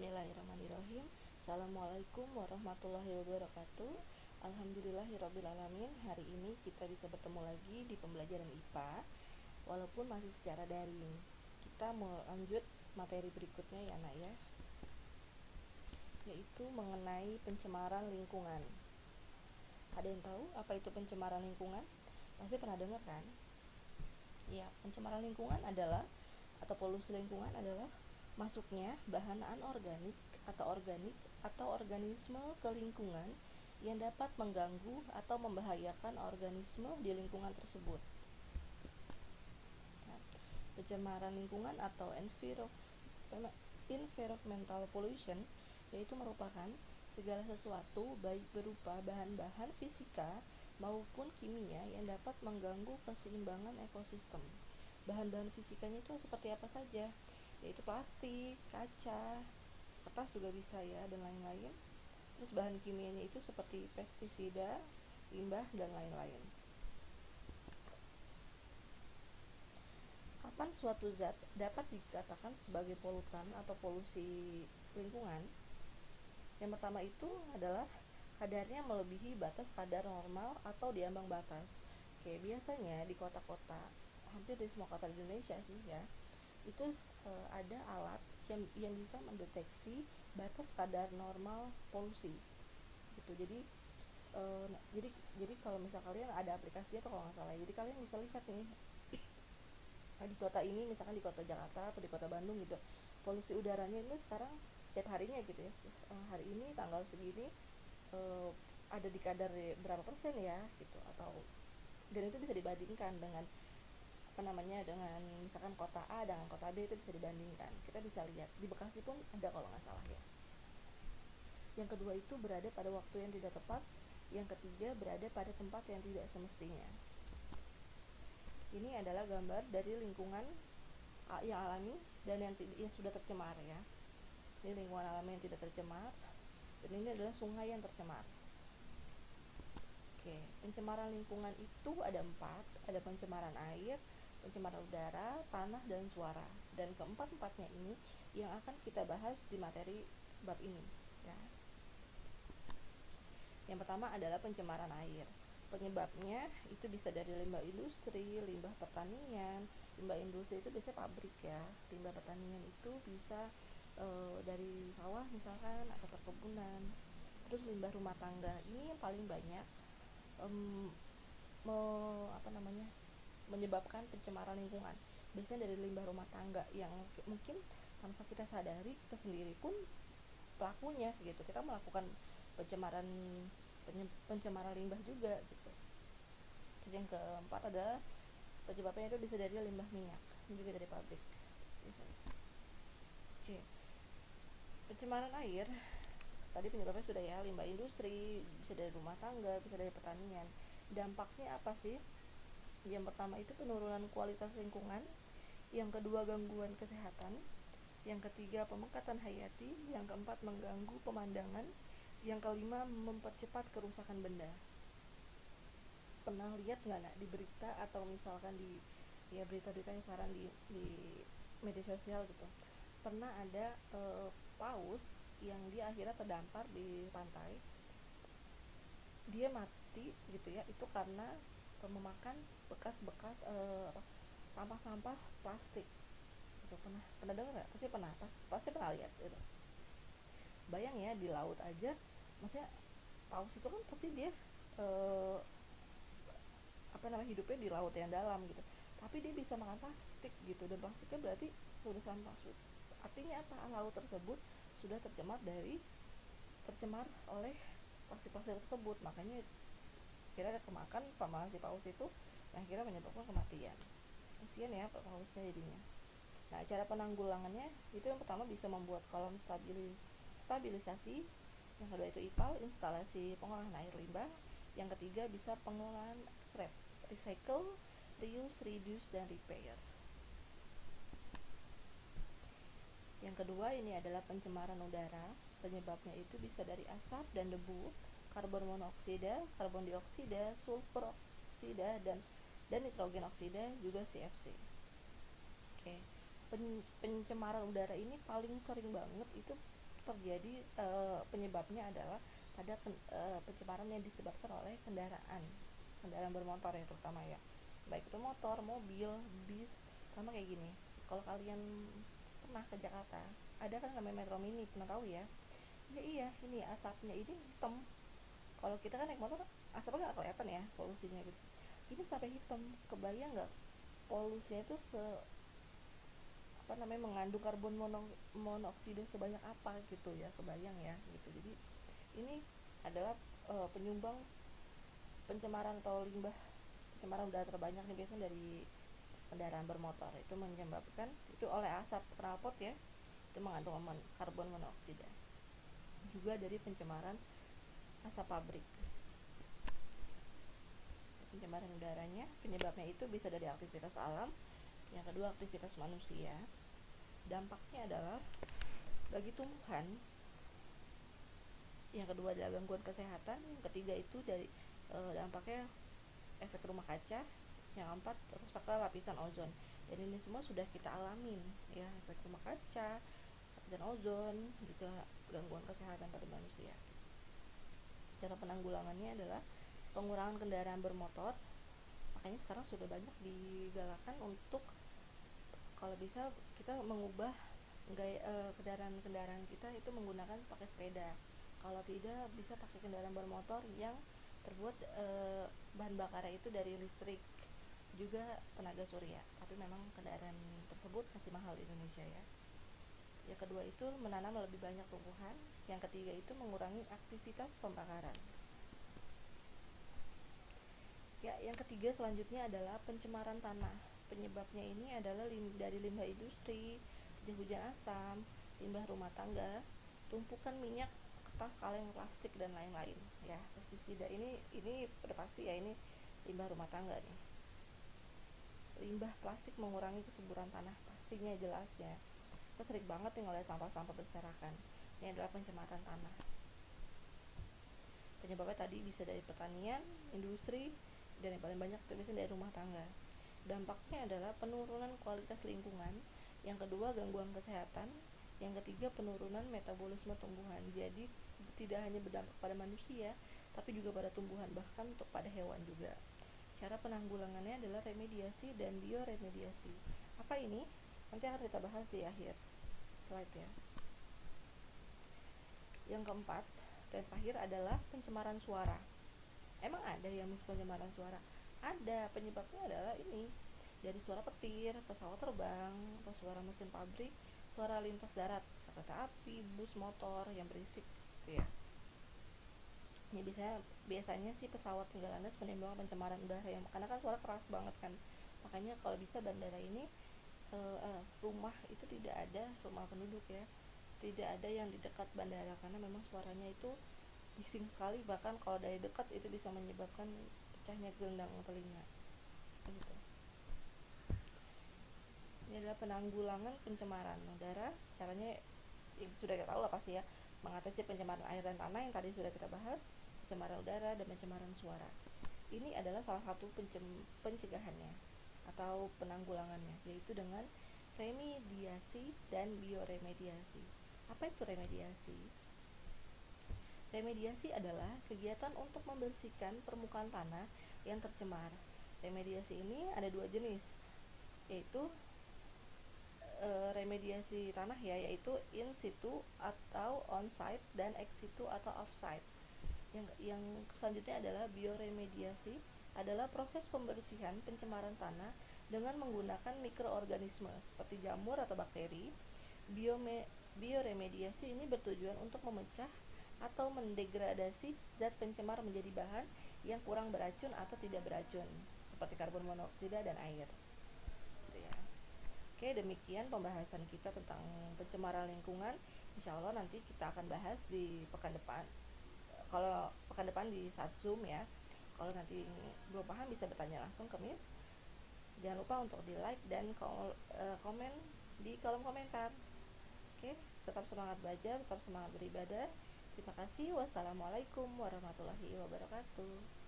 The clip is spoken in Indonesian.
Bismillahirrahmanirrahim. Assalamualaikum warahmatullahi wabarakatuh. Alhamdulillahirrabbilalamin. Hari ini kita bisa bertemu lagi di pembelajaran IPA walaupun masih secara daring. Kita mau lanjut materi berikutnya ya nak ya, yaitu mengenai pencemaran lingkungan. Ada yang tahu apa itu pencemaran lingkungan? Pasti pernah dengar kan? Ya, pencemaran lingkungan adalah atau polusi lingkungan adalah masuknya bahan anorganik atau organisme ke lingkungan yang dapat mengganggu atau membahayakan organisme di lingkungan tersebut. Nah, pencemaran lingkungan atau environmental pollution yaitu merupakan segala sesuatu baik berupa bahan-bahan fisika maupun kimia yang dapat mengganggu keseimbangan ekosistem. Bahan-bahan fisikanya itu seperti apa saja? Yaitu plastik, kaca, kertas juga bisa ya, dan lain-lain. Terus bahan kimianya itu seperti pestisida, limbah, dan lain-lain. Kapan suatu zat dapat dikatakan sebagai polutan atau polusi lingkungan? Yang pertama itu adalah kadarnya melebihi batas kadar normal atau di ambang batas. Oke, biasanya di kota-kota, hampir di semua kota di Indonesia sih ya, itu ada alat yang bisa mendeteksi batas kadar normal polusi gitu. Jadi kalau misal kalian ada aplikasinya atau kalau nggak salah, jadi kalian bisa lihat nih di kota ini, misalkan di kota Jakarta atau di kota Bandung gitu, polusi udaranya itu sekarang setiap harinya gitu ya, hari ini tanggal segini ada di kadar berapa persen ya gitu, atau dan itu bisa dibandingkan dengan dengan misalkan kota A dengan kota B, itu bisa dibandingkan. Kita bisa lihat di Bekasi pun ada kalau nggak salah ya. Yang kedua itu berada pada waktu yang tidak tepat. Yang ketiga berada pada tempat yang tidak semestinya. Ini adalah gambar dari lingkungan yang alami dan yang sudah tercemar ya. Ini lingkungan alami yang tidak tercemar, dan ini adalah sungai yang tercemar. Oke, pencemaran lingkungan itu ada 4, ada pencemaran air, pencemaran udara, tanah, dan suara. Dan keempat-empatnya ini yang akan kita bahas di materi bab ini ya. Yang pertama adalah pencemaran air. Penyebabnya itu bisa dari limbah industri, limbah pertanian. Limbah industri itu biasanya pabrik ya. Limbah pertanian itu bisa dari sawah misalkan atau perkebunan. Terus limbah rumah tangga ini yang paling banyak menyebabkan pencemaran lingkungan. Biasanya dari limbah rumah tangga yang mungkin tanpa kita sadari, kita sendiri pun pelakunya gitu. Kita melakukan pencemaran limbah juga gitu. Terus yang keempat adalah penyebabnya itu bisa dari limbah minyak, juga dari pabrik biasanya. Oke. Pencemaran air tadi penyebabnya sudah ya, limbah industri, bisa dari rumah tangga, bisa dari pertanian. Dampaknya apa sih? Yang pertama itu penurunan kualitas lingkungan, yang kedua gangguan kesehatan, yang ketiga pemekatan hayati, yang keempat mengganggu pemandangan, yang kelima mempercepat kerusakan benda. Pernah lihat nggak nak di berita atau misalkan di ya berita-berita yang saran di media sosial gitu, pernah ada paus yang dia akhirnya terdampar di pantai, dia mati gitu ya, itu karena memakan bekas-bekas sampah-sampah plastik gitu. Pernah dengar nggak? Pasti pernah lihat gitu. Bayang ya, di laut aja, maksudnya paus itu kan pasti dia hidupnya di laut yang dalam gitu, tapi dia bisa makan plastik gitu, dan plastiknya berarti sudah sampah. Artinya apa? Laut tersebut sudah tercemar oleh plastik-plastik tersebut, makanya kira kemakan sama si paus itu yang kira menyebabkan kematian. Kasian ya pausnya jadinya. Nah, cara penanggulangannya itu yang pertama bisa membuat kolom stabilisasi, yang kedua itu IPAL, instalasi pengolahan air limbah, yang ketiga bisa pengolahan SREP, recycle, reuse, reduce, dan repair. Yang kedua ini adalah pencemaran udara. Penyebabnya itu bisa dari asap dan debu, karbon monoksida, karbon dioksida, sulfur oksida, dan nitrogen oksida, juga CFC. Oke. Pencemaran udara ini paling sering banget itu terjadi penyebabnya adalah pada pencemaran yang disebabkan oleh kendaraan bermotor ya, terutama ya, baik itu motor, mobil, bis, sama kayak gini. Kalau kalian pernah ke Jakarta, ada kan namanya Metro Mini, pernah tahu ya? Ya iya, ini asapnya ini hitam. Kalau kita kan naik motor, asapnya nggak kelihatan ya polusinya gitu. Ini sampai hitam, kebayang nggak polusinya itu mengandung karbon monoksida sebanyak apa gitu ya, kebayang ya gitu. Jadi ini adalah penyumbang pencemaran atau limbah pencemaran udara terbanyak nih, biasanya dari kendaraan bermotor. Itu menyebabkan itu oleh asap knalpot ya, itu mengandung karbon monoksida. Juga dari pencemaran asap pabrik. Pencemaran udaranya penyebabnya itu bisa dari aktivitas alam, yang kedua aktivitas manusia. Dampaknya adalah bagi tumbuhan, yang kedua adalah gangguan kesehatan, yang ketiga itu dari dampaknya efek rumah kaca, yang keempat rusaknya lapisan ozon. Dan ini semua sudah kita alamin ya, efek rumah kaca, lapisan ozon, juga gangguan kesehatan pada manusia. Cara penanggulangannya adalah pengurangan kendaraan bermotor. Makanya sekarang sudah banyak digalakkan untuk kalau bisa kita mengubah kendaraan kita itu menggunakan pakai sepeda. Kalau tidak, bisa pakai kendaraan bermotor yang terbuat bahan bakarnya itu dari listrik, juga tenaga surya. Tapi memang kendaraan tersebut masih mahal di Indonesia ya. Yang kedua itu menanam lebih banyak tumbuhan. Yang ketiga itu mengurangi aktivitas pembakaran. Ya, yang ketiga selanjutnya adalah pencemaran tanah. Penyebabnya ini adalah dari limbah industri, hujan asam, limbah rumah tangga, tumpukan minyak, kertas, kaleng, plastik, dan lain-lain. Ya, pestisida ini udah pasti ya, ini limbah rumah tangga nih. Limbah plastik mengurangi kesuburan tanah, pastinya jelas ya. Kita sering banget nih ngeliat sampah-sampah berserakan. Ini adalah pencemaran tanah. Penyebabnya tadi bisa dari pertanian, industri, dan yang paling banyak itu biasanya dari rumah tangga. Dampaknya adalah penurunan kualitas lingkungan, yang kedua gangguan kesehatan, yang ketiga penurunan metabolisme tumbuhan. Jadi tidak hanya berdampak pada manusia, tapi juga pada tumbuhan, bahkan untuk pada hewan juga. Cara penanggulangannya adalah remediasi dan bioremediasi. Apa ini? Nanti akan kita bahas di akhir slide ya. Yang keempat dan terakhir adalah pencemaran suara. Emang ada yang pencemaran suara? Ada. Penyebabnya adalah ini, dari suara petir, pesawat terbang, atau suara mesin pabrik, suara lintas darat, kereta api, bus, motor yang berisik gitu ya. Ini biasanya sih pesawat tinggal landas menimbulkan pencemaran udara yang karena kan suara keras banget kan. Makanya kalau bisa bandara ini rumah itu tidak ada rumah penduduk ya, tidak ada yang di dekat bandara karena memang suaranya itu bising sekali, bahkan kalau dari dekat itu bisa menyebabkan pecahnya gendang telinga gitu. Ini adalah penanggulangan pencemaran udara. Caranya sudah kita tahu lah pasti ya, mengatasi pencemaran air dan tanah yang tadi sudah kita bahas, pencemaran udara dan pencemaran suara. Ini adalah salah satu pencegahannya atau penanggulangannya, yaitu dengan remediasi dan bioremediasi. Apa itu remediasi? Remediasi adalah kegiatan untuk membersihkan permukaan tanah yang tercemar. Remediasi ini ada dua jenis, yaitu remediasi tanah ya, yaitu in situ atau on site, dan ex situ atau off site. Yang selanjutnya adalah bioremediasi, adalah proses pembersihan pencemaran tanah dengan menggunakan mikroorganisme seperti jamur atau bakteri. Bioremediasi ini bertujuan untuk memecah atau mendegradasi zat pencemar menjadi bahan yang kurang beracun atau tidak beracun seperti karbon monoksida dan air. Oke, demikian pembahasan kita tentang pencemaran lingkungan. Insya Allah nanti kita akan bahas di pekan depan. Kalau pekan depan di saat Zoom ya. Kalau nanti belum paham bisa bertanya langsung ke Miss. Jangan lupa untuk di like dan komen di kolom komentar. Oke, tetap semangat belajar, tetap semangat beribadah. Terima kasih. Wassalamualaikum warahmatullahi wabarakatuh.